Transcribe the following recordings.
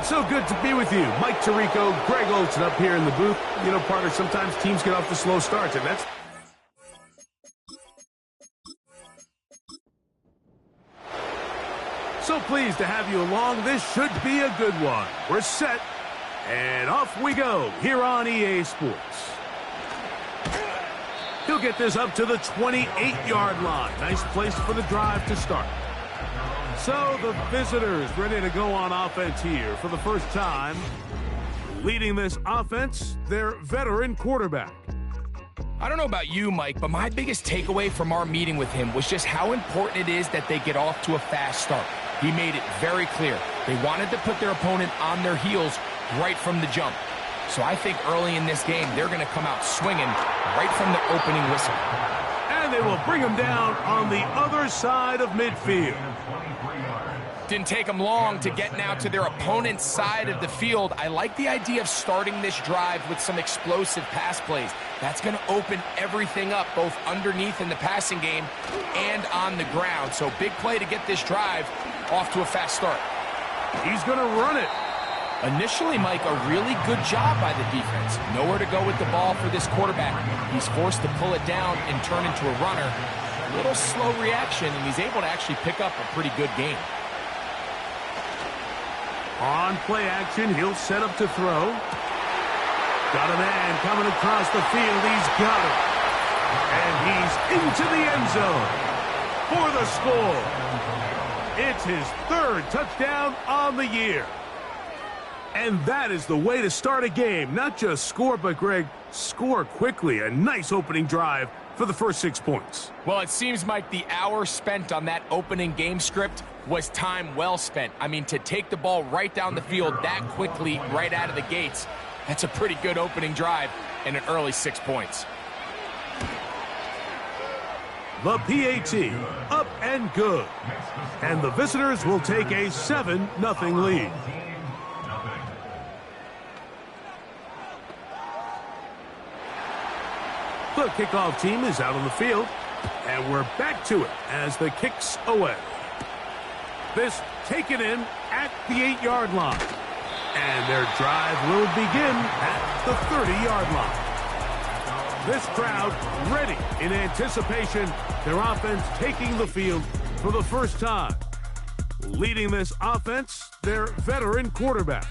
It's so good to be with you. Mike Tirico, Greg Olson up here in the booth. You know, partner, sometimes teams get off the slow starts, and that's... So pleased to have you along. This should be a good one. We're set, and off we go here on EA Sports. He'll get this up to the 28-yard line. Nice place for the drive to start. So the visitors ready to go on offense here for the first time. Leading this offense, their veteran quarterback. I don't know about you, Mike, but my biggest takeaway from our meeting with him was just how important it is that they get off to a fast start. He made it very clear. They wanted to put their opponent on their heels right from the jump. So I think early in this game, they're going to come out swinging right from the opening whistle. And they will bring him down on the other side of midfield. Didn't take them long to get now to their opponent's side of the field. I like the idea of starting this drive with some explosive pass plays. That's going to open everything up, both underneath in the passing game and on the ground. So big play to get this drive off to a fast start. He's going to run it. Initially, Mike, a really good job by the defense. Nowhere to go with the ball for this quarterback. He's forced to pull it down and turn into a runner. A little slow reaction, and he's able to actually pick up a pretty good game. On play action, he'll set up to throw. Got a man coming across the field. He's got it. And he's into the end zone for the score. It's his third touchdown on the year. And that is the way to start a game. Not just score, but, Greg, score quickly. A nice opening drive for the first 6 points. Well, it seems like the hour spent on that opening game script was time well spent. I mean, to take the ball right down the field that quickly right out of the gates, that's a pretty good opening drive and an early 6 points. The PAT, up and good. And the visitors will take a 7-0 lead. The kickoff team is out on the field, and we're back to it as the kick's away. This taken in at the 8-yard line. And their drive will begin at the 30-yard line. This crowd ready in anticipation, their offense taking the field for the first time. Leading this offense, their veteran quarterback.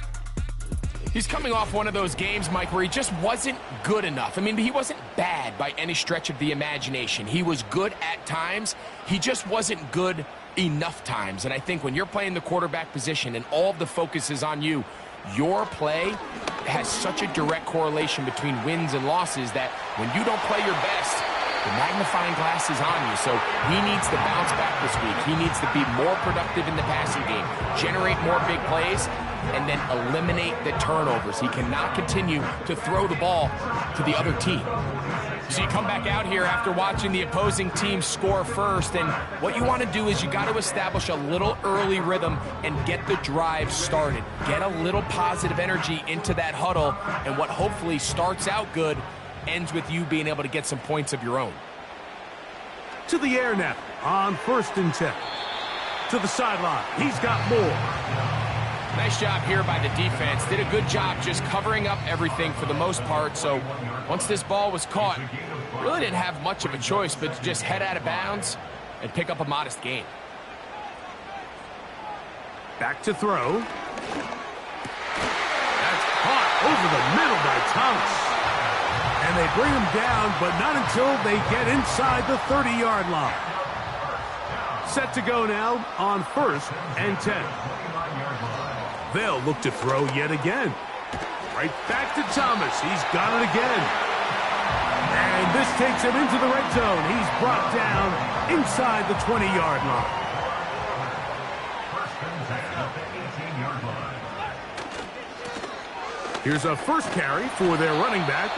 He's coming off one of those games, Mike, where he just wasn't good enough. I mean, he wasn't bad by any stretch of the imagination. He was good at times. He just wasn't good enough times. And I think when you're playing the quarterback position and all of the focus is on you, your play has such a direct correlation between wins and losses that when you don't play your best, the magnifying glass is on you. So he needs to bounce back this week. He needs to be more productive in the passing game, generate more big plays, and then eliminate the turnovers. He cannot continue to throw the ball to the other team. So you come back out here after watching the opposing team score first, and what you want to do is you got to establish a little early rhythm and get the drive started. Get a little positive energy into that huddle, and what hopefully starts out good ends with you being able to get some points of your own. To the air now on 1st and 10. To the sideline. He's got more. Nice job here by the defense. Did a good job just covering up everything for the most part. So once this ball was caught, really didn't have much of a choice but to just head out of bounds and pick up a modest gain. Back to throw. That's caught over the middle by Thomas. And they bring him down, but not until they get inside the 30-yard line. Set to go now on 1st and 10. They'll look to throw yet again. Right back to Thomas. He's got it again. And this takes him into the red zone. He's brought down inside the 20-yard line. Here's a first carry for their running back.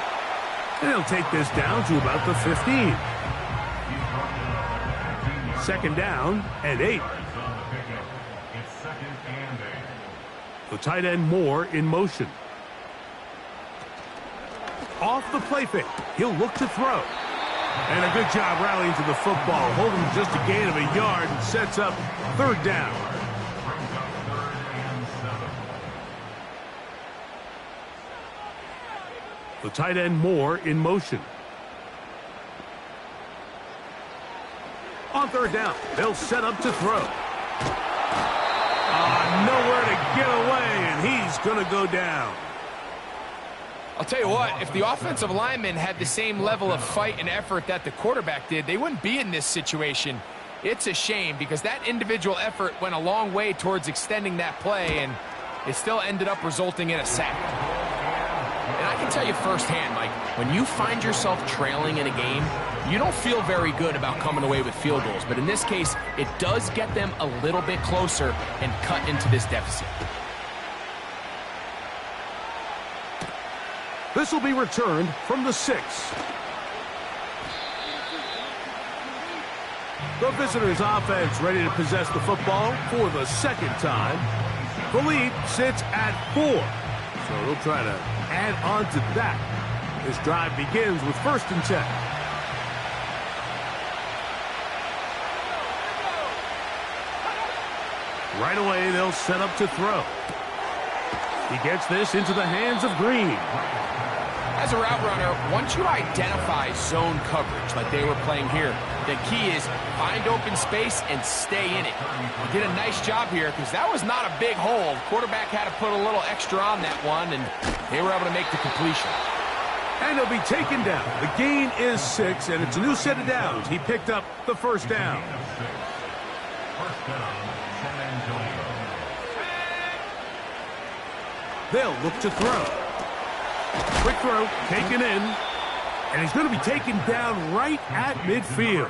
And he'll take this down to about the 15. 2nd down and 8. The tight end Moore in motion. Off the play fake. He'll look to throw. And a good job rallying to the football. Holding just a gain of a yard and sets up 3rd down. The tight end Moore in motion. On third down, they'll set up to throw. Nowhere to get away, and he's going to go down. I'll tell you what, if the offensive lineman had the same level of fight and effort that the quarterback did, they wouldn't be in this situation. It's a shame because that individual effort went a long way towards extending that play, and it still ended up resulting in a sack. And I can tell you firsthand, Mike, when you find yourself trailing in a game, you don't feel very good about coming away with field goals. But in this case, it does get them a little bit closer and cut into this deficit. This will be returned from the 6. The visitors' offense ready to possess the football for the second time. The lead sits at 4, so they'll try to add on to that. This drive begins with 1st and 10. Right away, they'll set up to throw. He gets this into the hands of Green. As a route runner, once you identify zone coverage like they were playing here, the key is find open space and stay in it. He did a nice job here because that was not a big hole. Quarterback had to put a little extra on that one, and they were able to make the completion. And he'll be taken down. The gain is 6, and it's a new set of downs. He picked up the 1st down. They'll look to throw. Quick throw, taken in, and he's going to be taken down right at midfield.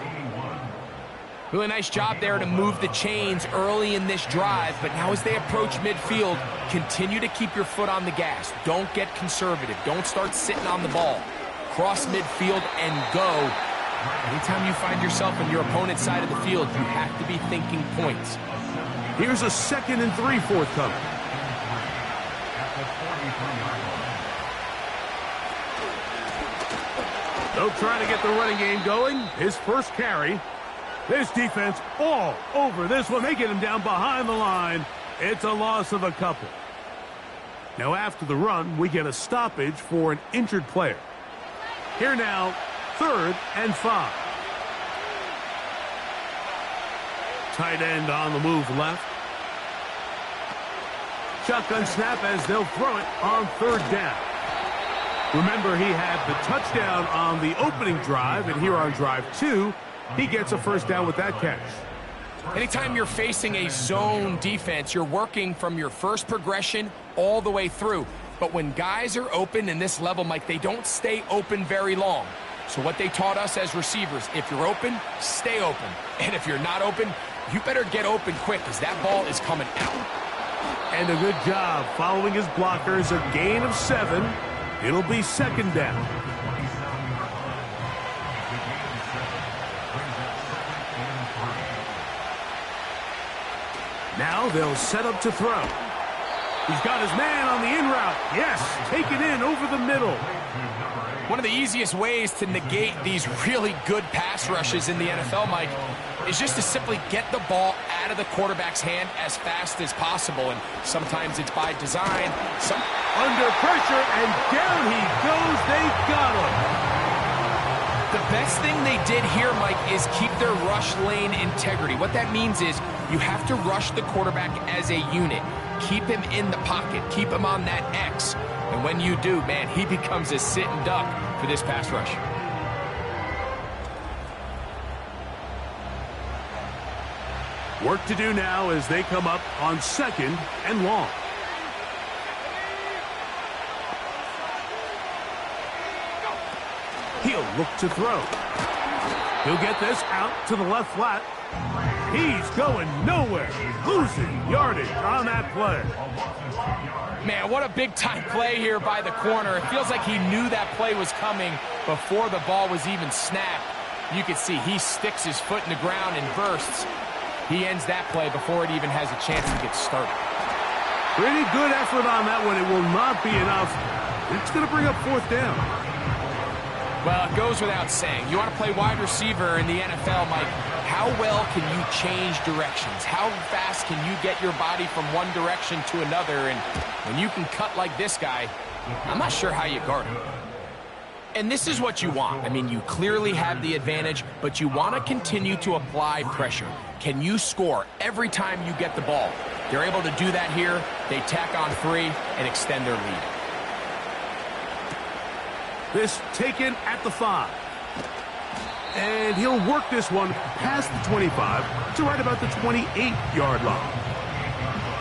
Really nice job there to move the chains early in this drive, but now as they approach midfield, continue to keep your foot on the gas. Don't get conservative. Don't start sitting on the ball. Cross midfield and go. Anytime you find yourself on your opponent's side of the field, you have to be thinking points. Here's a 2nd and 3 forthcoming. They'll try to get the running game going. His first carry. This defense all over this one. They get him down behind the line. It's a loss of a couple. Now after the run, we get a stoppage for an injured player. Here now, 3rd and 5. Tight end on the move left. Shotgun snap as they'll throw it on 3rd down. Remember, he had the touchdown on the opening drive, and here on drive 2, he gets a 1st down with that catch. Anytime you're facing a zone defense, you're working from your first progression all the way through. But when guys are open in this level, Mike, they don't stay open very long. So what they taught us as receivers, if you're open, stay open. And if you're not open, you better get open quick because that ball is coming out. And a good job following his blockers, a gain of 7. It'll be 2nd down. Now they'll set up to throw. He's got his man on the in route. Yes, taken in over the middle. One of the easiest ways to negate these really good pass rushes in the NFL, Mike, is just to simply get the ball out of the quarterback's hand as fast as possible. And sometimes it's by design. Under pressure, and down he goes. They got him. The best thing they did here, Mike, is keep their rush lane integrity. What that means is you have to rush the quarterback as a unit. Keep him in the pocket. Keep him on that X. And when you do, man, he becomes a sitting duck for this pass rush. Work to do now as they come up on 2nd and long. He'll look to throw. He'll get this out to the left flat. He's going nowhere. Losing yardage on that play. Man, what a big-time play here by the corner. It feels like he knew that play was coming before the ball was even snapped. You can see he sticks his foot in the ground and bursts. He ends that play before it even has a chance to get started. Pretty good effort on that one. It will not be enough. It's going to bring up 4th down. Well, it goes without saying. You want to play wide receiver in the NFL, Mike. How well can you change directions? How fast can you get your body from one direction to another? And when you can cut like this guy, I'm not sure how you guard him. And this is what you want. I mean, you clearly have the advantage, but you want to continue to apply pressure. Can you score every time you get the ball? They're able to do that here. They tack on 3 and extend their lead. This taken at the 5. And he'll work this one past the 25 to right about the 28-yard line.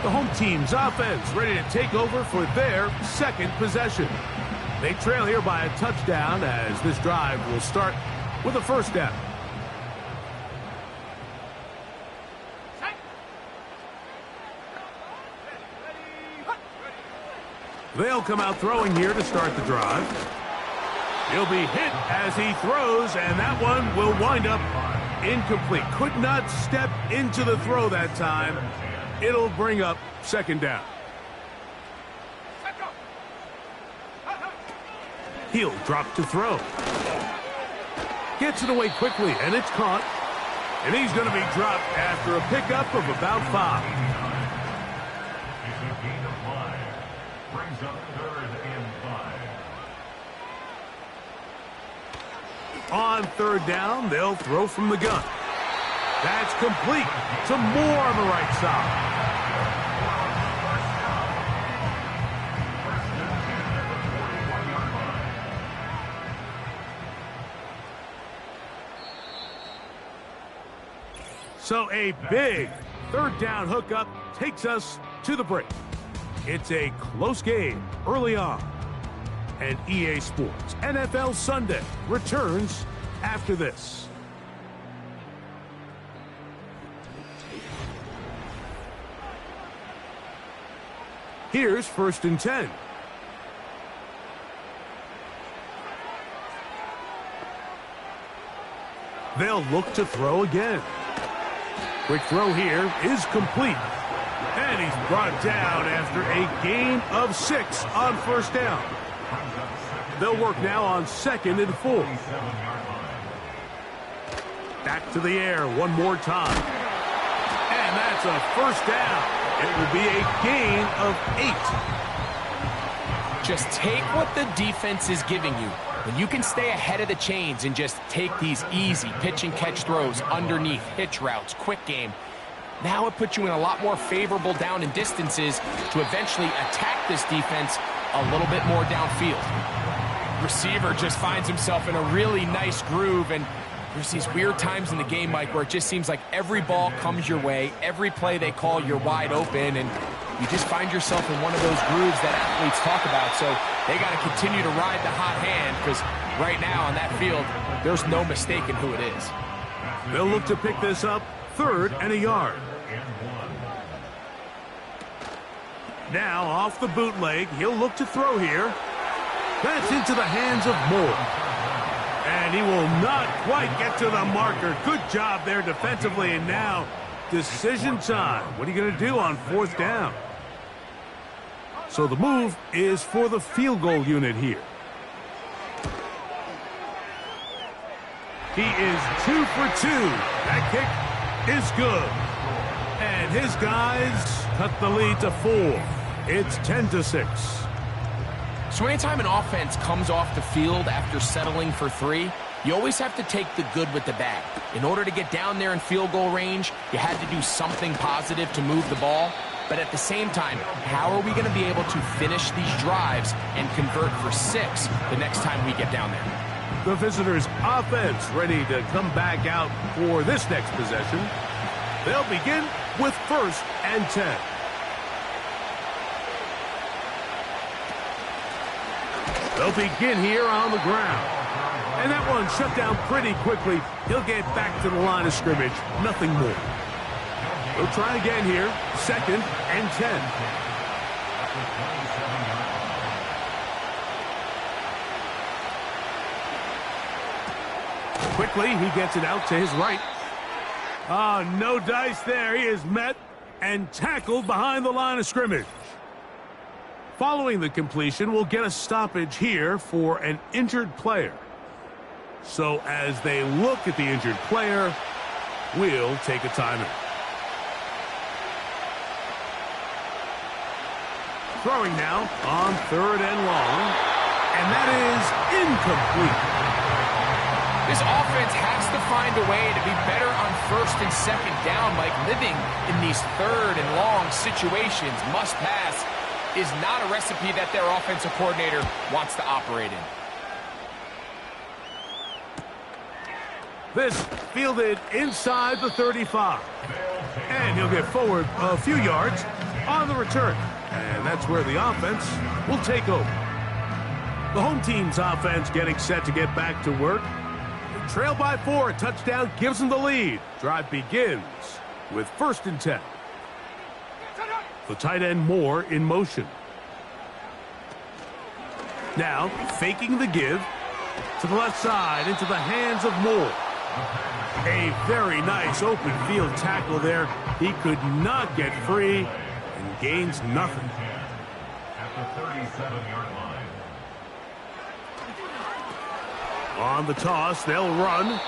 The home team's offense ready to take over for their second possession. They trail here by a touchdown as this drive will start with a first down. They'll come out throwing here to start the drive. He'll be hit as he throws, and that one will wind up incomplete. Could not step into the throw that time. It'll bring up second down. He'll drop to throw. Gets it away quickly, and it's caught. And he's going to be dropped after a pickup of about 5. On third down, they'll throw from the gun. That's complete to Moore on the right side. So a big third down hookup takes us to the break. It's a close game early on. And EA Sports NFL Sunday returns after this. Here's 1st and 10. They'll look to throw again. Quick throw here is complete. And he's brought down after a gain of 6 on first down. They'll work now on 2nd and 4. Back to the air one more time. And that's a first down. It will be a gain of 8. Just take what the defense is giving you. When you can stay ahead of the chains and just take these easy pitch and catch throws underneath, hitch routes, quick game, now it puts you in a lot more favorable down and distances to eventually attack this defense a little bit more downfield. Receiver just finds himself in a really nice groove, and there's these weird times in the game, Mike, where it just seems like every ball comes your way, every play they call, you're wide open, and you just find yourself in one of those grooves that athletes talk about. So they got to continue to ride the hot hand, because right now on that field, there's no mistaking who it is. They'll look to pick this up 3rd and a yard. Now off the bootleg, he'll look to throw here. That's into the hands of Moore. And he will not quite get to the marker. Good job there defensively, and now decision time. What are you going to do on 4th down? So the move is for the field goal unit here. He is 2 for 2. That kick is good. And his guys cut the lead to 4. It's 10-6. So anytime an offense comes off the field after settling for 3, you always have to take the good with the bad. In order to get down there in field goal range, you had to do something positive to move the ball. But at the same time, how are we going to be able to finish these drives and convert for 6 the next time we get down there? The visitors' offense ready to come back out for this next possession. They'll begin with 1st and 10. They'll begin here on the ground. And that one shut down pretty quickly. He'll get back to the line of scrimmage. Nothing more. They'll try again here. 2nd and 10. Quickly, he gets it out to his right. Oh, no dice there. He is met and tackled behind the line of scrimmage. Following the completion, we'll get a stoppage here for an injured player. So as they look at the injured player, we'll take a timeout. Throwing now on 3rd and long. And that is incomplete. This offense has to find a way to be better on first and second down, Mike. Living in these third and long situations, must pass, is not a recipe that their offensive coordinator wants to operate in. This fielded inside the 35. And he'll get forward a few yards on the return. And that's where the offense will take over. The home team's offense getting set to get back to work. Trail by 4, a touchdown gives them the lead. Drive begins with 1st and 10. The tight end Moore in motion. Now faking the give to the left side into the hands of Moore. A very nice open field tackle there. He could not get free and gains nothing. At the 37-yard line. On the toss, they'll run.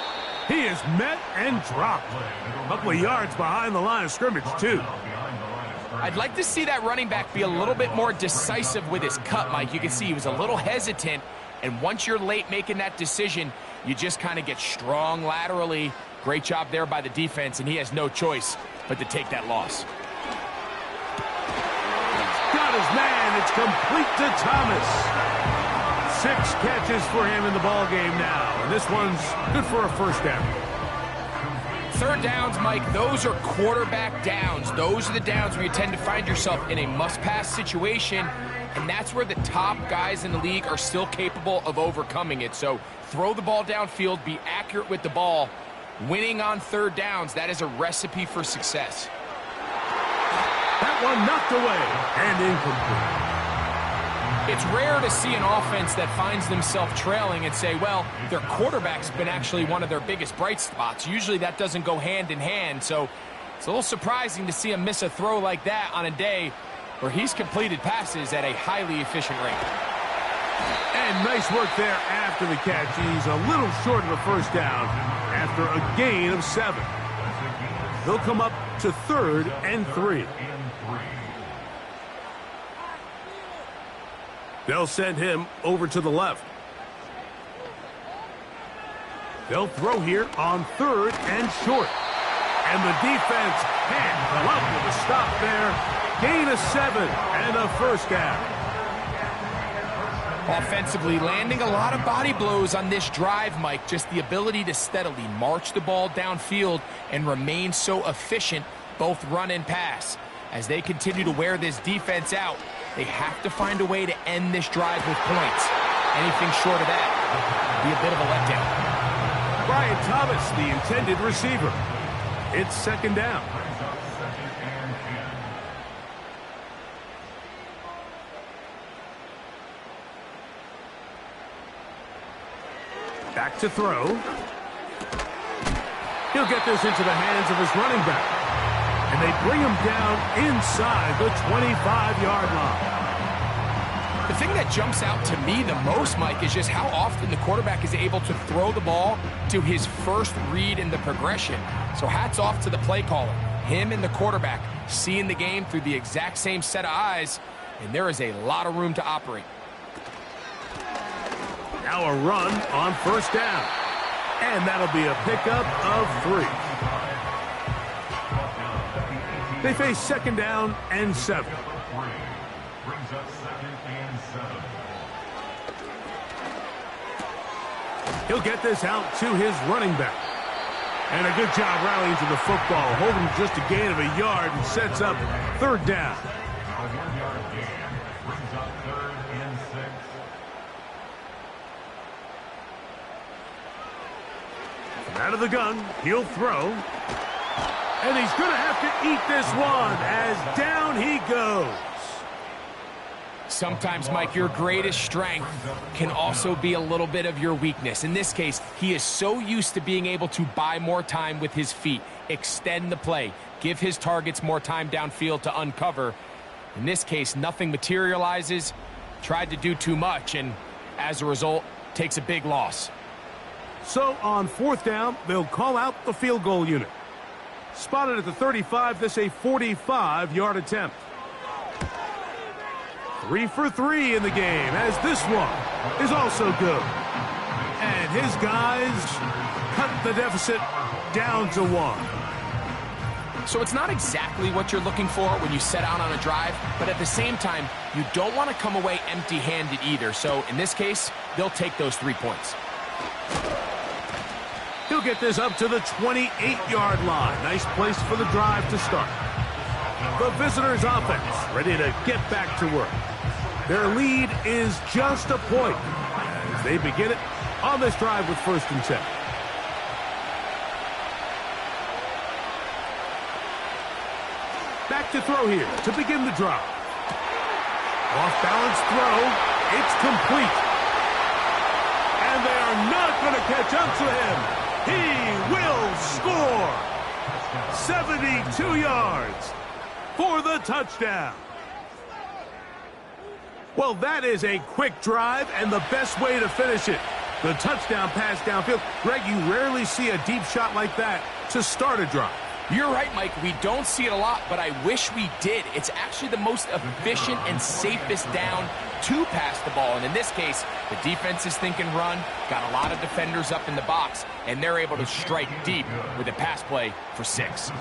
He is met and dropped. A couple of yards behind the line of scrimmage, too. I'd like to see that running back be a little bit more decisive with his cut, Mike. You can see he was a little hesitant, and once you're late making that decision, you just kind of get strong laterally. Great job there by the defense, and he has no choice but to take that loss. Got his man. It's complete to Thomas. 6 catches for him in the ball game now, and this one's good for a 1st down. 3rd downs, Mike, those are quarterback downs. Those are the downs where you tend to find yourself in a must-pass situation, and that's where the top guys in the league are still capable of overcoming it. So throw the ball downfield, be accurate with the ball. Winning on 3rd downs, that is a recipe for success. That one knocked away and incomplete. It's rare to see an offense that finds themselves trailing and say, well, their quarterback's been actually one of their biggest bright spots. Usually that doesn't go hand in hand, so it's a little surprising to see him miss a throw like that on a day where he's completed passes at a highly efficient rate. And nice work there after the catch. He's a little short of a 1st down after a gain of 7. They'll come up to 3rd and 3. They'll send him over to the left. They'll throw here on 3rd and short. And the defense can't come up with a stop there. Gain of 7 and a 1st down. Offensively, landing a lot of body blows on this drive, Mike. Just the ability to steadily march the ball downfield and remain so efficient, both run and pass. As they continue to wear this defense out, they have to find a way to end this drive with points. Anything short of that would be a bit of a letdown. Brian Thomas, the intended receiver. It's 2nd down. Back to throw. He'll get this into the hands of his running back. And they bring him down inside the 25-yard line. The thing that jumps out to me the most, Mike, is just how often the quarterback is able to throw the ball to his first read in the progression. So hats off to the play caller. Him and the quarterback seeing the game through the exact same set of eyes, and there is a lot of room to operate. Now a run on 1st down. And that'll be a pickup of 3. They face 2nd down and 7. Brings up 2nd and 7. He'll get this out to his running back. And a good job rallying to the football, holding just a gain of a yard and sets up 3rd down. A 1-yard gain brings up 3rd and 6. Out of the gun, he'll throw. And he's going to have to eat this one as down he goes. Sometimes, Mike, your greatest strength can also be a little bit of your weakness. In this case, he is so used to being able to buy more time with his feet, extend the play, give his targets more time downfield to uncover. In this case, nothing materializes, tried to do too much, and as a result, takes a big loss. So on 4th down, they'll call out the field goal unit. Spotted at the 35, this a 45-yard attempt. 3 for 3 in the game, as this one is also good. And his guys cut the deficit down to 1. So it's not exactly what you're looking for when you set out on a drive, but at the same time, you don't want to come away empty-handed either. So in this case, they'll take those 3 points. He'll get this up to the 28-yard line. Nice place for the drive to start. The visitors' offense ready to get back to work. Their lead is just a point as they begin it on this drive with 1st and 10. Back to throw here to begin the drive. Off-balance throw. It's complete. And they are not going to catch up to him. He will score. 72 yards for the touchdown. Well, that is a quick drive and the best way to finish it. The touchdown pass downfield. Greg, you rarely see a deep shot like that to start a drive. You're right, Mike. We don't see it a lot, but I wish we did. It's actually the most efficient and safest down to pass the ball. And in this case, the defense is thinking run, got a lot of defenders up in the box, and they're able to strike deep with a pass play for 6.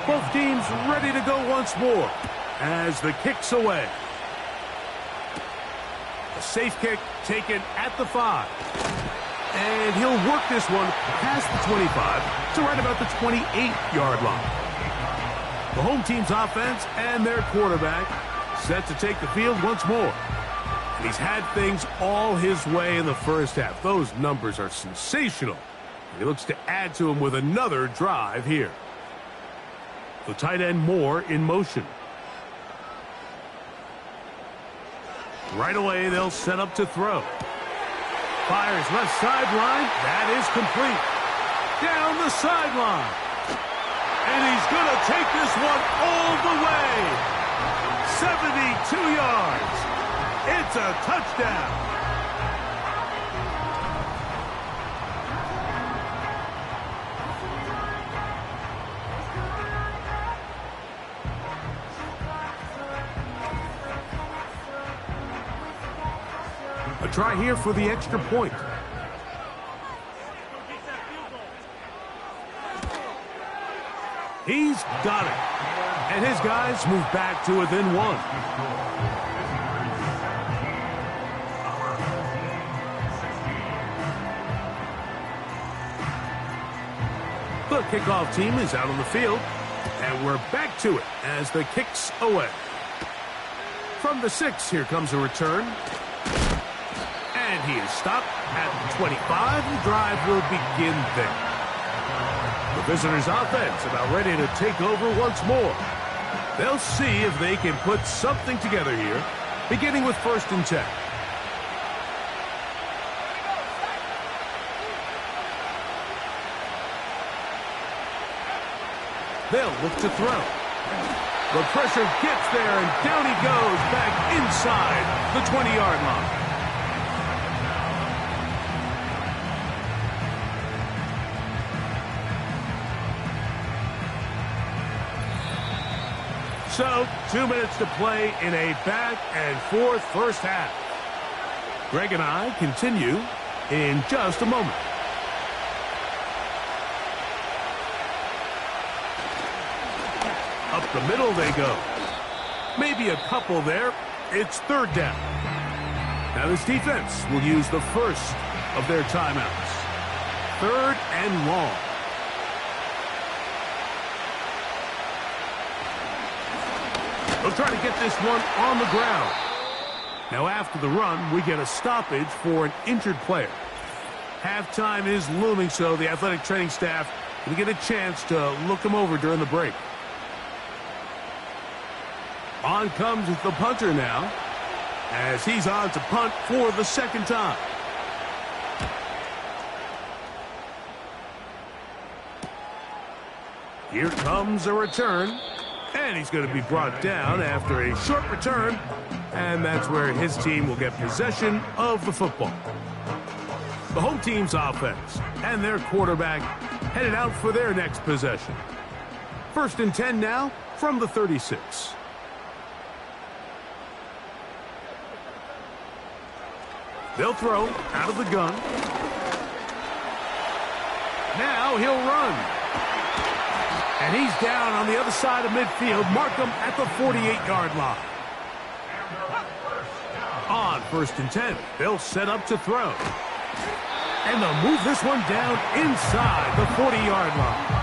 Both teams ready to go once more as the kick's away. A safe kick taken at the 5. And he'll work this one past the 25 to right about the 28-yard line. The home team's offense and their quarterback set to take the field once more. And he's had things all his way in the first half. Those numbers are sensational. He looks to add to them with another drive here. The tight end Moore in motion. Right away, they'll set up to throw. Fires left sideline. That is complete. Down the sideline. And he's going to take this one all the way. 72 yards. It's a touchdown. A try here for the extra point. He's got it. And his guys move back to within 1. The kickoff team is out on the field. And we're back to it as the kick's away. From the 6, here comes a return. And he is stopped at the 25. The drive will begin there. The visitors' offense about ready to take over once more. They'll see if they can put something together here, beginning with 1st and 10. They'll look to throw. The pressure gets there, and down he goes back inside the 20-yard line. So, 2 minutes to play in a back-and-forth first half. Greg and I continue in just a moment. Up the middle they go. Maybe a couple there. It's 3rd down. Now this defense will use the first of their timeouts. 3rd and long. They'll try to get this one on the ground. Now after the run, we get a stoppage for an injured player. Halftime is looming, so the athletic training staff will get a chance to look him over during the break. On comes the punter now, as he's on to punt for the 2nd time. Here comes a return. And he's going to be brought down after a short return. And that's where his team will get possession of the football. The home team's offense and their quarterback headed out for their next possession. 1st and 10 now from the 36. They'll throw out of the gun. Now he'll run. And he's down on the other side of midfield. Mark him at the 48-yard line. On 1st and 10, they'll set up to throw. And they'll move this one down inside the 40-yard line.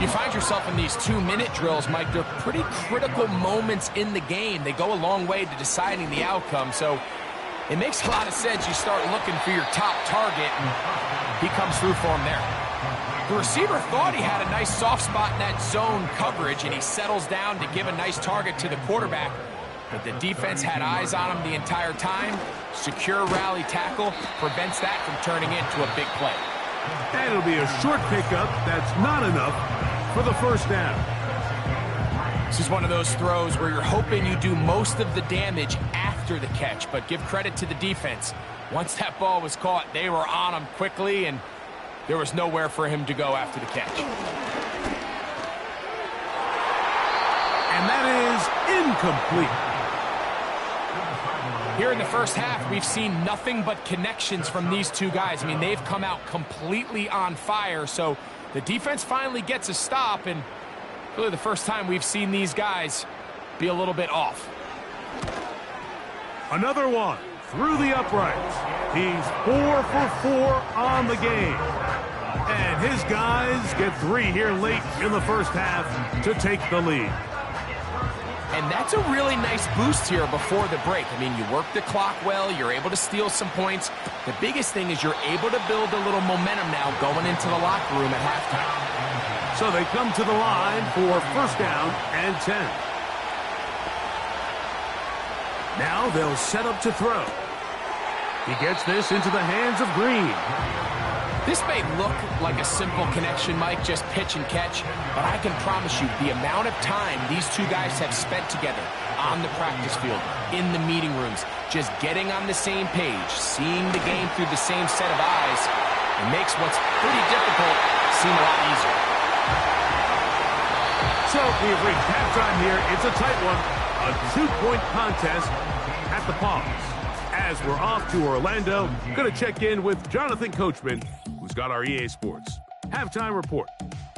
You find yourself in these 2-minute drills, Mike. They're pretty critical moments in the game. They go a long way to deciding the outcome. So it makes a lot of sense. You start looking for your top target, and he comes through for him there. The receiver thought he had a nice soft spot in that zone coverage, and he settles down to give a nice target to the quarterback. But the defense had eyes on him the entire time. Secure rally tackle prevents that from turning into a big play. And it'll be a short pickup. That's not enough for the first down. This is one of those throws where you're hoping you do most of the damage after the catch, but give credit to the defense. Once that ball was caught, they were on him quickly, and there was nowhere for him to go after the catch. And that is incomplete. Here in the first half, we've seen nothing but connections from these two guys. I mean, they've come out completely on fire, so the defense finally gets a stop, and really the first time we've seen these guys be a little bit off. Another one through the uprights. He's 4 for 4 on the game. And his guys get 3 here late in the first half to take the lead. And that's a really nice boost here before the break. I mean, you work the clock well, you're able to steal some points. The biggest thing is you're able to build a little momentum now going into the locker room at halftime. So they come to the line for 1st down and 10. Now they'll set up to throw. He gets this into the hands of Green. This may look like a simple connection, Mike, just pitch and catch, but I can promise you the amount of time these two guys have spent together on the practice field, in the meeting rooms, just getting on the same page, seeing the game through the same set of eyes, it makes what's pretty difficult seem a lot easier. So we've reached halftime here. It's a tight one, a 2-point contest at the pause. As we're off to Orlando, going to check in with Jonathan Coachman, who's got our EA Sports halftime report.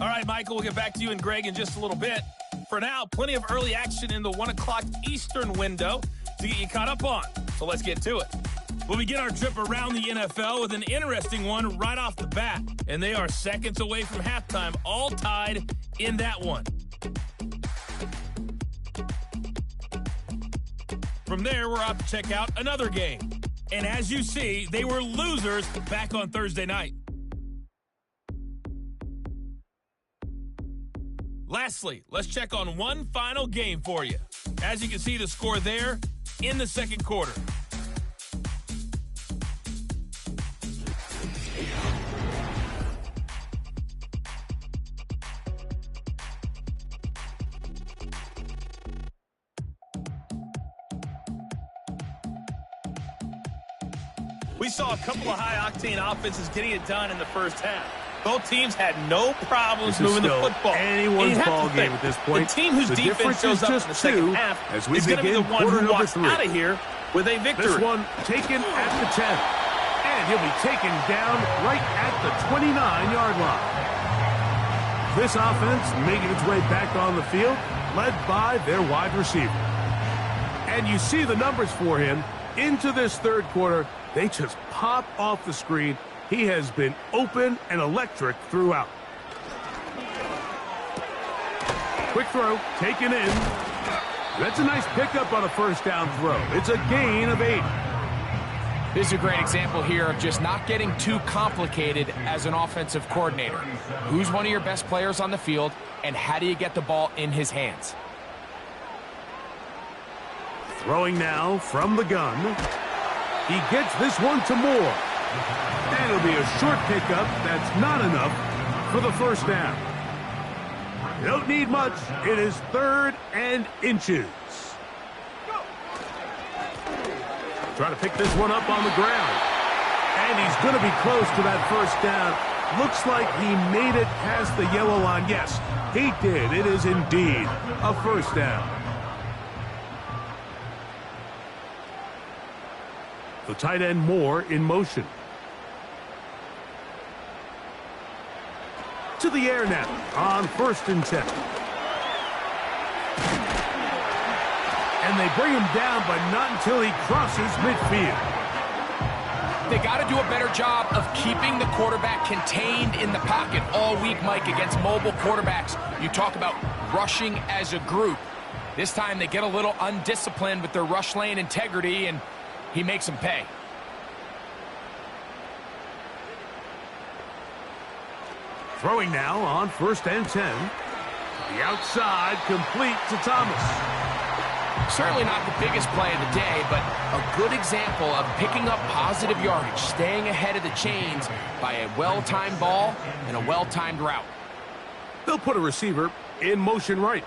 All right, Michael, we'll get back to you and Greg in just a little bit. For now, plenty of early action in the 1 o'clock Eastern window to get you caught up on. So let's get to it. We'll begin our trip around the NFL with an interesting one right off the bat. And they are seconds away from halftime, all tied in that one. From there, we're off to check out another game. And as you see, they were losers back on Thursday night. Lastly, let's check on one final game for you. As you can see the score there in the second quarter. We saw a couple of high-octane offenses getting it done in the first half. Both teams had no problems moving the football. Anyone's ball game at this point. The team whose defense shows up in the second half is going to be the one who walks out of here with a victory. This one taken at the 10. And he'll be taken down right at the 29-yard line. This offense making its way back on the field, led by their wide receiver. And you see the numbers for him into this third quarter. They just pop off the screen. He has been open and electric throughout. Quick throw, taken in. That's a nice pickup on a first down throw. It's a gain of 8. This is a great example here of just not getting too complicated as an offensive coordinator. Who's one of your best players on the field, and how do you get the ball in his hands? Throwing now from the gun. He gets this one to Moore. And it'll be a short pickup. That's not enough for the first down. You don't need much. It is 3rd and inches. Trying to pick this one up on the ground. And he's going to be close to that first down. Looks like he made it past the yellow line. Yes, he did. It is indeed a first down. The tight end Moore in motion. To the air now on 1st and 10. And they bring him down, but not until he crosses midfield. They got to do a better job of keeping the quarterback contained in the pocket all week, Mike, against mobile quarterbacks. You talk about rushing as a group. This time they get a little undisciplined with their rush lane integrity, and he makes them pay. Throwing now on 1st and 10. The outside complete to Thomas. Certainly not the biggest play of the day, but a good example of picking up positive yardage, staying ahead of the chains by a well-timed ball and a well-timed route. They'll put a receiver in motion right.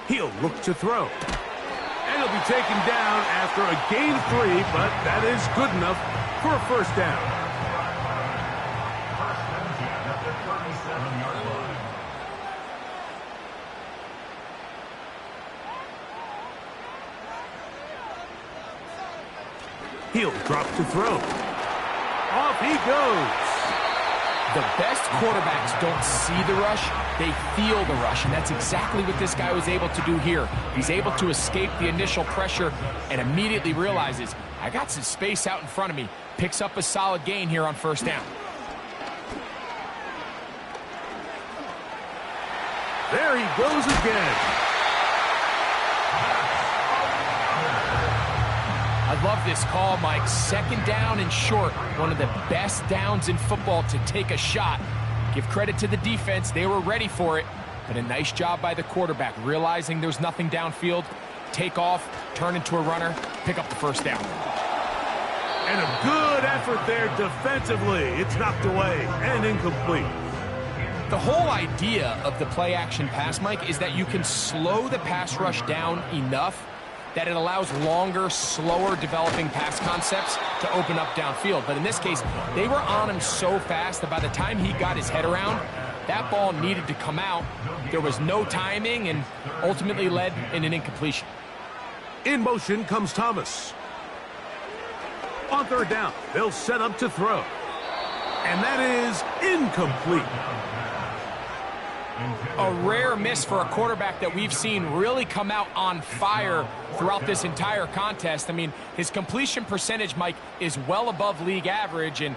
He'll look to throw. And he'll be taken down after a gain of 3, but that is good enough for a first down. He'll drop to throw. Off he goes. The best quarterbacks don't see the rush, they feel the rush, and that's exactly what this guy was able to do here. He's able to escape the initial pressure and immediately realizes, I got some space out in front of me. Picks up a solid gain here on 1st down. There he goes again. I love this call, Mike. 2nd down and short. One of the best downs in football to take a shot. Give credit to the defense. They were ready for it. But a nice job by the quarterback, realizing there's nothing downfield. Take off, turn into a runner, pick up the 1st down. And a good effort there defensively. It's knocked away and incomplete. The whole idea of the play-action pass, Mike, is that you can slow the pass rush down enough that it allows longer, slower developing pass concepts to open up downfield. But in this case, they were on him so fast that by the time he got his head around, that ball needed to come out. There was no timing and ultimately led in an incompletion. In motion comes Thomas. On 3rd down, they'll set up to throw. And that is incomplete. A rare miss for a quarterback that we've seen really come out on fire throughout this entire contest. I mean, his completion percentage, Mike, is well above league average, and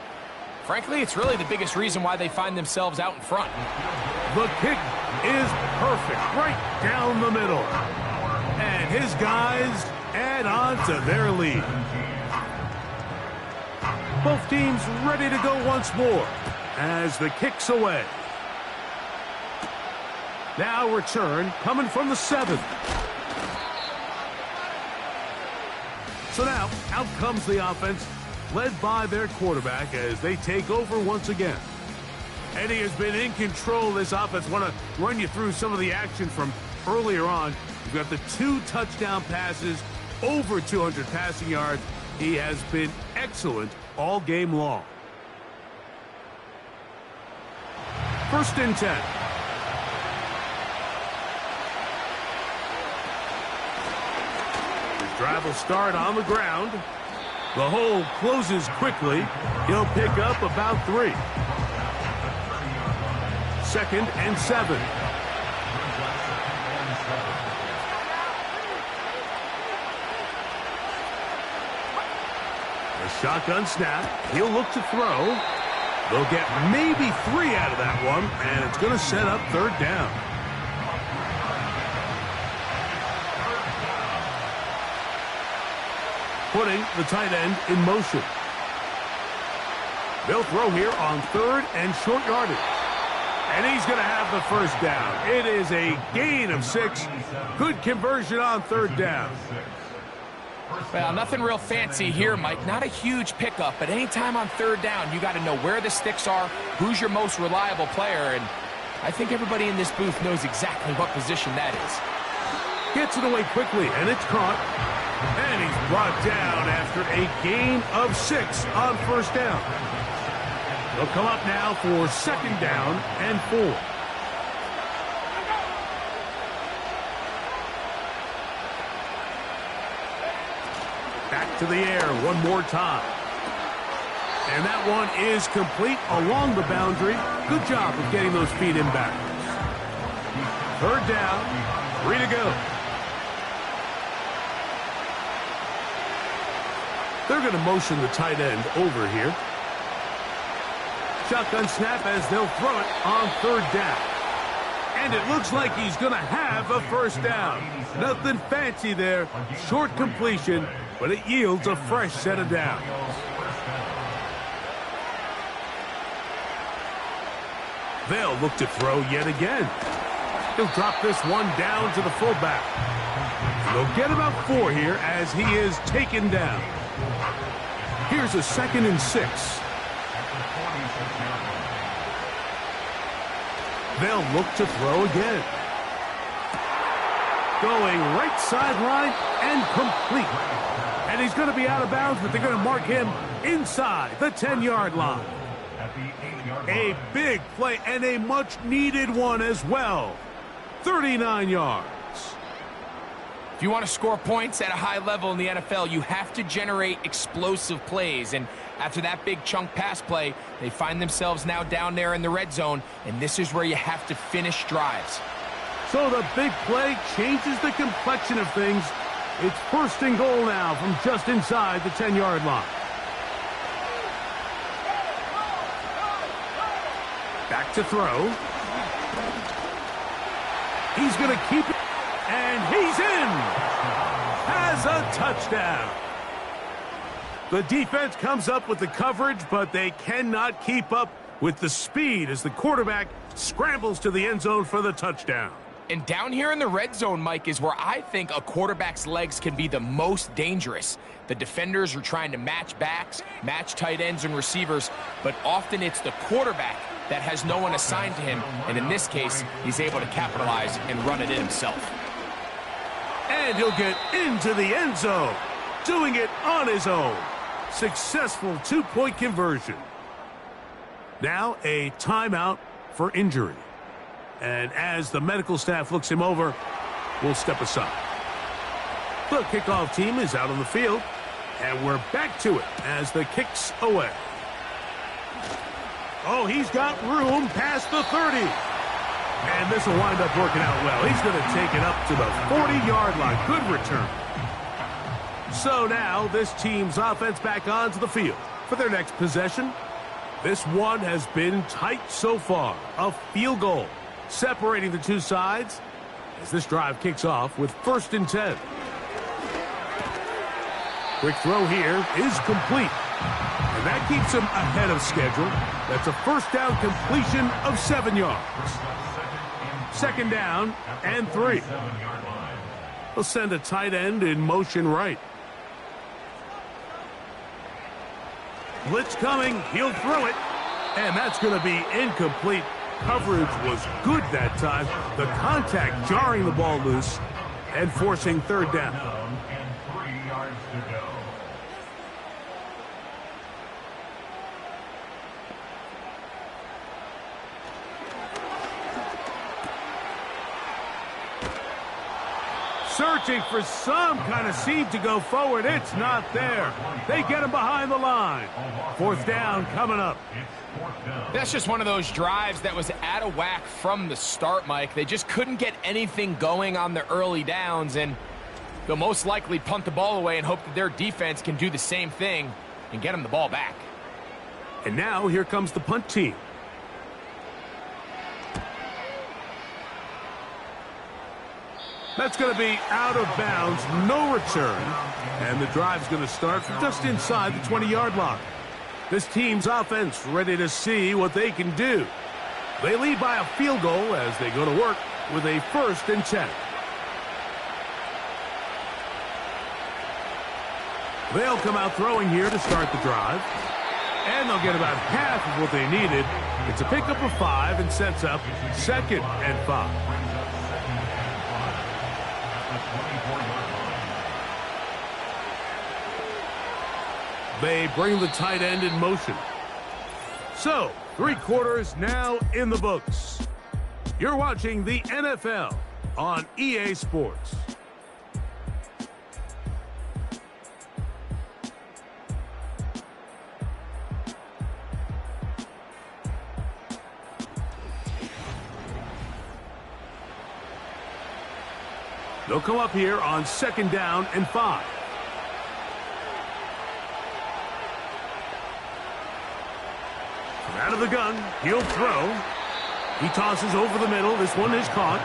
frankly, it's really the biggest reason why they find themselves out in front. The kick is perfect, right down the middle. And his guys add on to their lead. Both teams ready to go once more as the kick's away. Now return coming from the 7th. So now out comes the offense led by their quarterback as they take over once again. And he has been in control of this offense. Want to run you through some of the action from earlier on. You've got the 2 touchdown passes, over 200 passing yards. He has been excellent all game long. 1st and 10. Drive will start on the ground. The hole closes quickly. He'll pick up about 3. 2nd and 7. A shotgun snap. He'll look to throw. They'll get maybe 3 out of that one, and it's going to set up 3rd down. Putting the tight end in motion. They'll throw here on 3rd and short yardage. And he's going to have the 1st down. It is a gain of 6. Good conversion on 3rd down. Well, nothing real fancy here, Mike. Not a huge pickup, but anytime on 3rd down, you got to know where the sticks are, who's your most reliable player, and I think everybody in this booth knows exactly what position that is. Gets it away quickly, and it's caught. And he's brought down after a gain of 6 on 1st down. They'll come up now for 2nd down and 4. Back to the air one more time. And that one is complete along the boundary. Good job of getting those feet in back. 3rd down, 3 to go. They're going to motion the tight end over here. Shotgun snap as they'll throw it on 3rd down. And it looks like he's going to have a 1st down. Nothing fancy there. Short completion, but it yields a fresh set of downs. They'll look to throw yet again. He'll drop this one down to the fullback. They'll get about 4 here as he is taken down. Here's a 2nd and 6. They'll look to throw again. Going right sideline and complete. And he's going to be out of bounds, but they're going to mark him inside the 10-yard line. A big play and a much-needed one as well. 39 yards. If you want to score points at a high level in the NFL, you have to generate explosive plays. And after that big chunk pass play, they find themselves now down there in the red zone, and this is where you have to finish drives. So the big play changes the complexion of things. It's 1st and goal now from just inside the 10-yard line. Back to throw. He's going to keep it, and he's in. Has a touchdown. The defense comes up with the coverage, but they cannot keep up with the speed as the quarterback scrambles to the end zone for the touchdown. And down here in the red zone, Mike, is where I think a quarterback's legs can be the most dangerous. The defenders are trying to match backs, match tight ends and receivers, but often it's the quarterback that has no one assigned to him, and in this case, he's able to capitalize and run it in himself. And he'll get into the end zone, doing it on his own. Successful 2-point conversion. Now a timeout for injury. And as the medical staff looks him over, we'll step aside. The kickoff team is out on the field, and we're back to it as the kick's away. Oh, he's got room past the 30. And this will wind up working out well. He's going to take it up to the 40-yard line. Good return. So now this team's offense back onto the field for their next possession. This one has been tight so far. A field goal separating the two sides as this drive kicks off with 1st and 10. Quick throw here is complete. And that keeps him ahead of schedule. That's a 1st down completion of 7 yards. 2nd down and 3. He'll send a tight end in motion right. Blitz coming. He'll throw it. And that's going to be incomplete. Coverage was good that time. The contact jarring the ball loose and forcing 3rd down. And 3 yards to go. Searching for some kind of seed to go forward. It's not there. They get him behind the line. 4th down coming up. That's just one of those drives that was out of whack from the start, Mike. They just couldn't get anything going on the early downs, and they'll most likely punt the ball away and hope that their defense can do the same thing and get them the ball back. And now here comes the punt team. That's going to be out of bounds, no return. And the drive's going to start from just inside the 20-yard line. This team's offense ready to see what they can do. They lead by a field goal as they go to work with a 1st and 10. They'll come out throwing here to start the drive. And they'll get about half of what they needed. It's a pickup of 5 and sets up 2nd and 5. They bring the tight end in motion. So, 3 quarters now in the books. You're watching the NFL on EA Sports. They'll come up here on 2nd down and 5. From out of the gun, he'll throw. He tosses over the middle. This one is caught.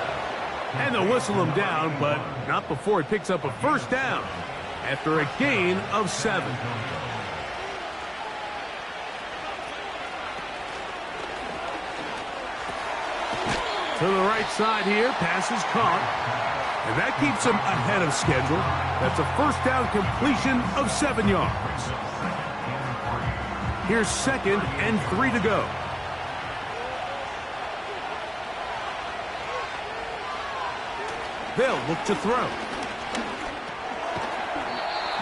And they'll whistle him down, but not before he picks up a 1st down after a gain of 7. To the right side here, pass is caught. And that keeps him ahead of schedule. That's a 1st down completion of 7 yards. Here's 2nd and 3 to go. They'll look to throw.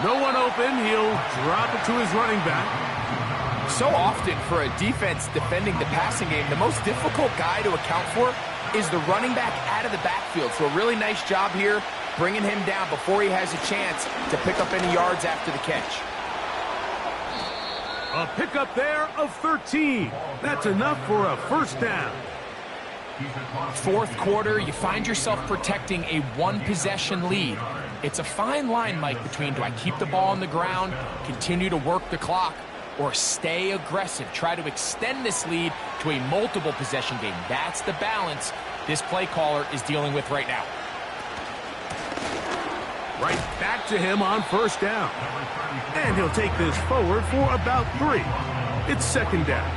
No one open. He'll drop it to his running back. So often for a defense defending the passing game, the most difficult guy to account for is the running back out of the backfield. So a really nice job here bringing him down before he has a chance to pick up any yards after the catch. A pickup there of 13. That's enough for a 1st down. 4th quarter, you find yourself protecting a 1-possession lead. It's a fine line, Mike, between do I keep the ball on the ground, continue to work the clock, or stay aggressive, try to extend this lead to a multiple possession game. That's the balance this play caller is dealing with right now. Right back to him on 1st down. And he'll take this forward for about 3. It's 2nd down.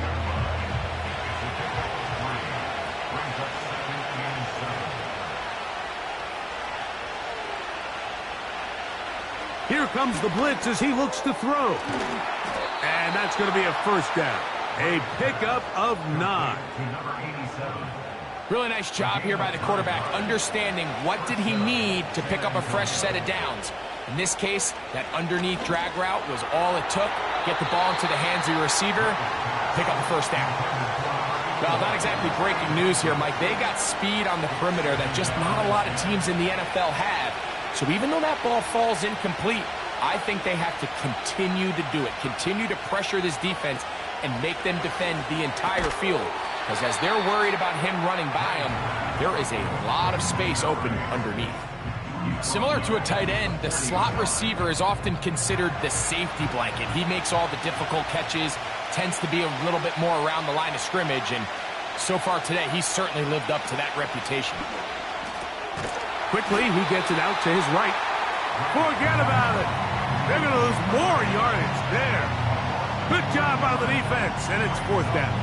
Here comes the blitz as he looks to throw. And that's going to be a 1st down. A pickup of 9. Really nice job here by the quarterback, understanding what did he need to pick up a fresh set of downs. In this case, that underneath drag route was all it took. Get the ball into the hands of your receiver, pick up a 1st down. Well, not exactly breaking news here, Mike. They got speed on the perimeter that just not a lot of teams in the NFL have. So even though that ball falls incomplete, I think they have to continue to do it, continue to pressure this defense and make them defend the entire field. Because as they're worried about him running by them, there is a lot of space open underneath. Similar to a tight end, the slot receiver is often considered the safety blanket. He makes all the difficult catches, tends to be a little bit more around the line of scrimmage, and so far today, he's certainly lived up to that reputation. Quickly, he gets it out to his right. Forget about it. They're going to lose more yardage there. Good job on the defense, and it's 4th down.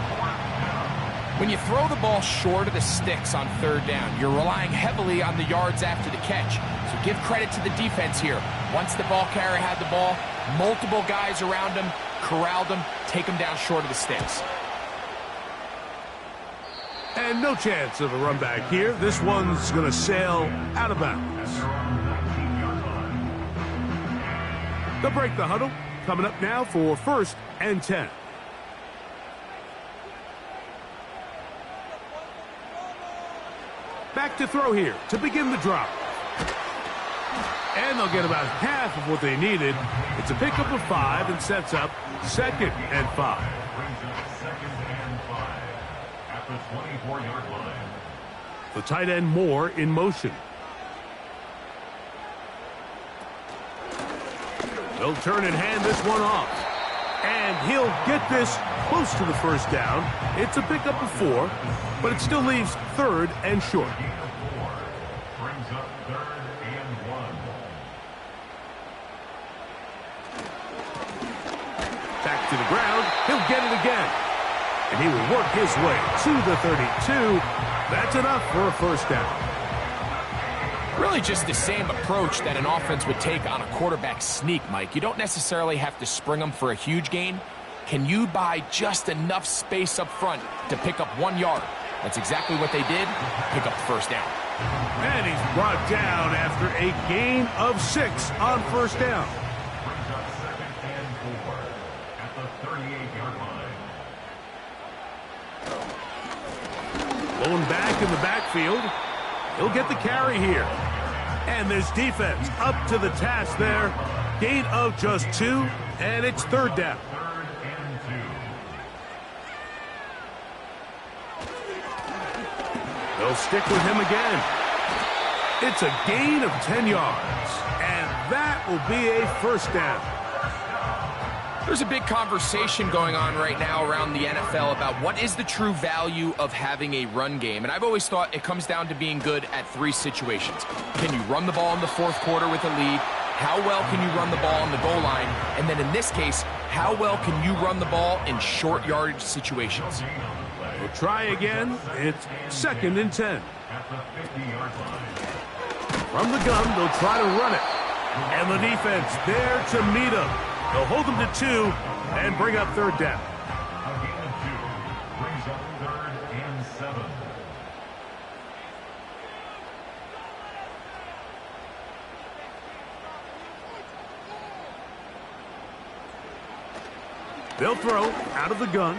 When you throw the ball short of the sticks on 3rd down, you're relying heavily on the yards after the catch. So give credit to the defense here. Once the ball carrier had the ball, multiple guys around him, corralled him, take him down short of the sticks. And no chance of a run back here. This one's going to sail out of bounds. They'll break the huddle. Coming up now for 1st and 10. Back to throw here to begin the drop. And they'll get about half of what they needed. It's a pickup of 5 and sets up 2nd and 5. At the 24-yard line. The tight end Moore in motion. They'll turn and hand this one off. And he'll get this close to the 1st down. It's a pickup of 4, but it still leaves 3rd and short. Brings up 3rd and 1. Back to the ground. He'll get it again. And he will work his way to the 32. That's enough for a 1st down. Really just the same approach that an offense would take on a quarterback sneak, Mike. You don't necessarily have to spring them for a huge gain. Can you buy just enough space up front to pick up 1 yard? That's exactly what they did. Pick up the 1st down. And he's brought down after a gain of 6 on 1st down. Brings up 2nd and 4 at the 38-yard line. Going back in the backfield. He'll get the carry here. And this defense up to the task there. Gain of just 2, and it's 3rd down. They'll stick with him again. It's a gain of 10 yards, and that will be a 1st down. There's a big conversation going on right now around the NFL about what is the true value of having a run game. And I've always thought it comes down to being good at 3 situations. Can you run the ball in the 4th quarter with a lead? How well can you run the ball on the goal line? And then in this case, how well can you run the ball in short yardage situations? We'll try again. It's 2nd and 10. From the gun, they'll try to run it. And the defense there to meet them. They'll hold them to 2 and bring up 3rd down. A gain of 2 brings up 3rd and 7. They'll throw out of the gun.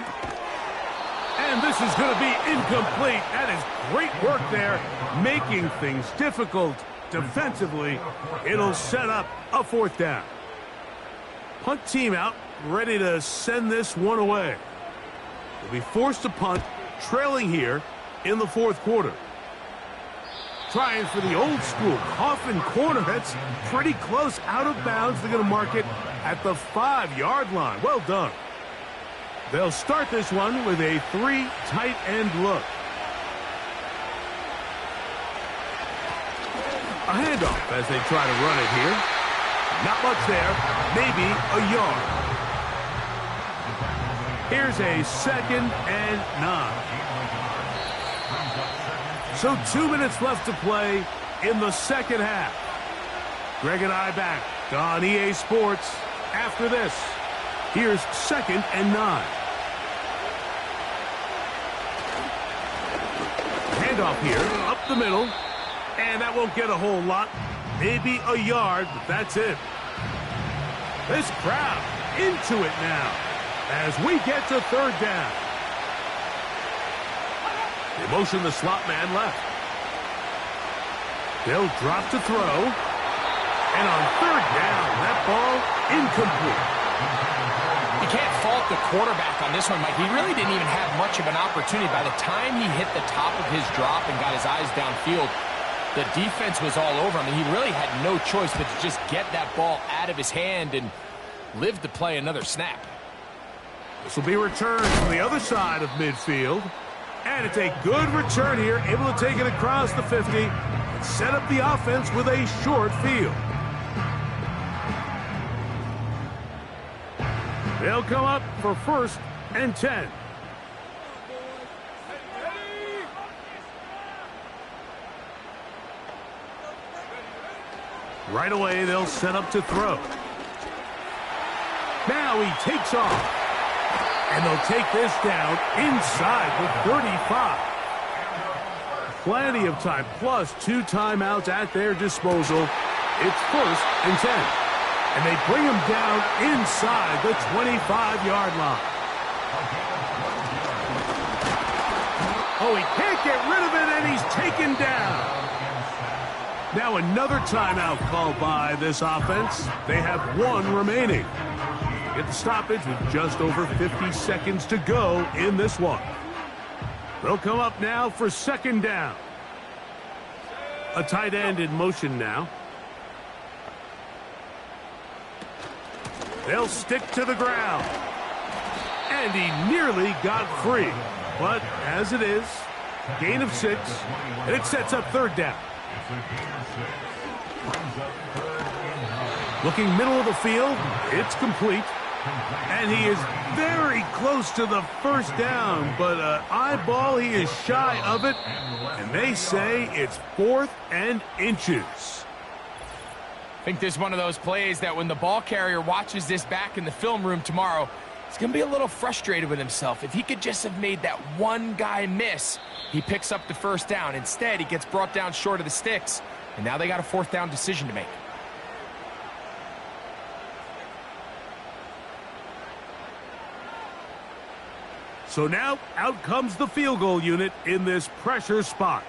And this is going to be incomplete. That is great work there, making things difficult defensively. It'll set up a 4th down. Punt team out, ready to send this one away. They'll be forced to punt, trailing here in the 4th quarter. Trying for the old school coffin corner. That's pretty close out of bounds. They're going to mark it at the 5-yard line. Well done. They'll start this one with a 3 tight end look. A handoff as they try to run it here. Not much there, maybe a yard. Here's a 2nd and 9. So 2 minutes left to play in the 2nd half. Greg and I back on EA Sports after this. Here's 2nd and 9. Handoff here, up the middle. And that won't get a whole lot. Maybe a yard, but that's it. This crowd into it now as we get to 3rd down. They motion the slot man left. They'll drop to throw. And on 3rd down, that ball incomplete. You can't fault the quarterback on this one, Mike. He really didn't even have much of an opportunity. By the time he hit the top of his drop and got his eyes downfield, the defense was all over him, and he really had no choice but to just get that ball out of his hand and live to play another snap. This will be returned from the other side of midfield. And it's a good return here, able to take it across the 50 and set up the offense with a short field. They'll come up for 1st and 10. Right away, they'll set up to throw. Now he takes off. And they'll take this down inside the 35. Plenty of time, plus 2 timeouts at their disposal. It's 1st and 10. And they bring him down inside the 25-yard line. Oh, he can't get rid of it, and he's taken down. Now another timeout called by this offense. They have 1 remaining. Get the stoppage with just over 50 seconds to go in this one. They'll come up now for 2nd down. A tight end in motion now. They'll stick to the ground. And he nearly got free. But as it is, gain of 6, and it sets up 3rd down. Looking middle of the field, it's complete. And he is very close to the 1st down, but eyeball, he is shy of it. And they say it's 4th and inches. I think this is one of those plays that when the ball carrier watches this back in the film room tomorrow, he's going to be a little frustrated with himself. If he could just have made that one guy miss, he picks up the 1st down. Instead, he gets brought down short of the sticks, and now they got a 4th down decision to make. So now, out comes the field goal unit in this pressure spot.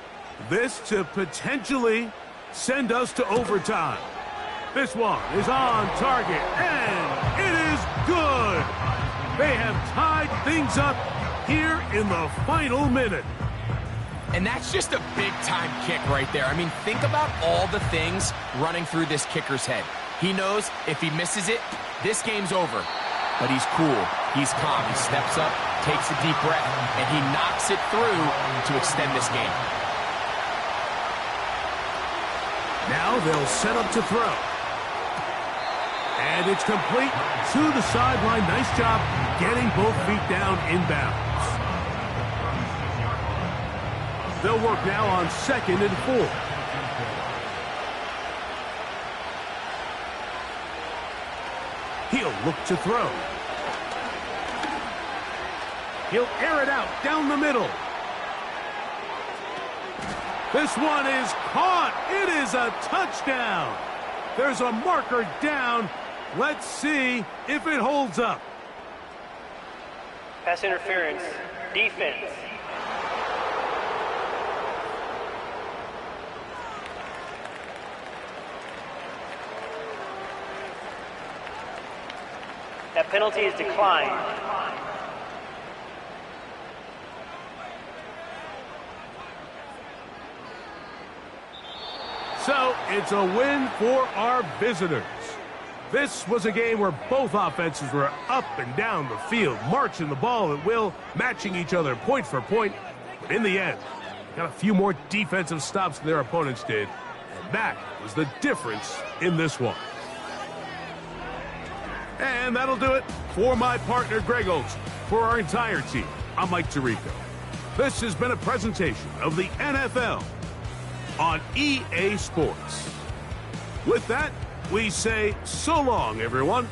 This to potentially send us to overtime. This one is on target, and it is good. They have tied things up here in the final minute. And that's just a big-time kick right there. I mean, think about all the things running through this kicker's head. He knows if he misses it, this game's over. But he's cool. He's calm. He steps up, takes a deep breath, and he knocks it through to extend this game. Now they'll set up to throw. And it's complete to the sideline. Nice job getting both feet down inbounds. They'll work now on 2nd and 4. He'll look to throw. He'll air it out down the middle. This one is caught. It is a touchdown. There's a marker down. Let's see if it holds up. Pass interference. Defense. That penalty is declined. So it's a win for our visitors. This was a game where both offenses were up and down the field, marching the ball at will, matching each other point for point. But in the end, got a few more defensive stops than their opponents did. And that was the difference in this one. And that'll do it for my partner, Greg Olson. For our entire team, I'm Mike Tirico. This has been a presentation of the NFL on EA Sports. With that, we say so long, everyone.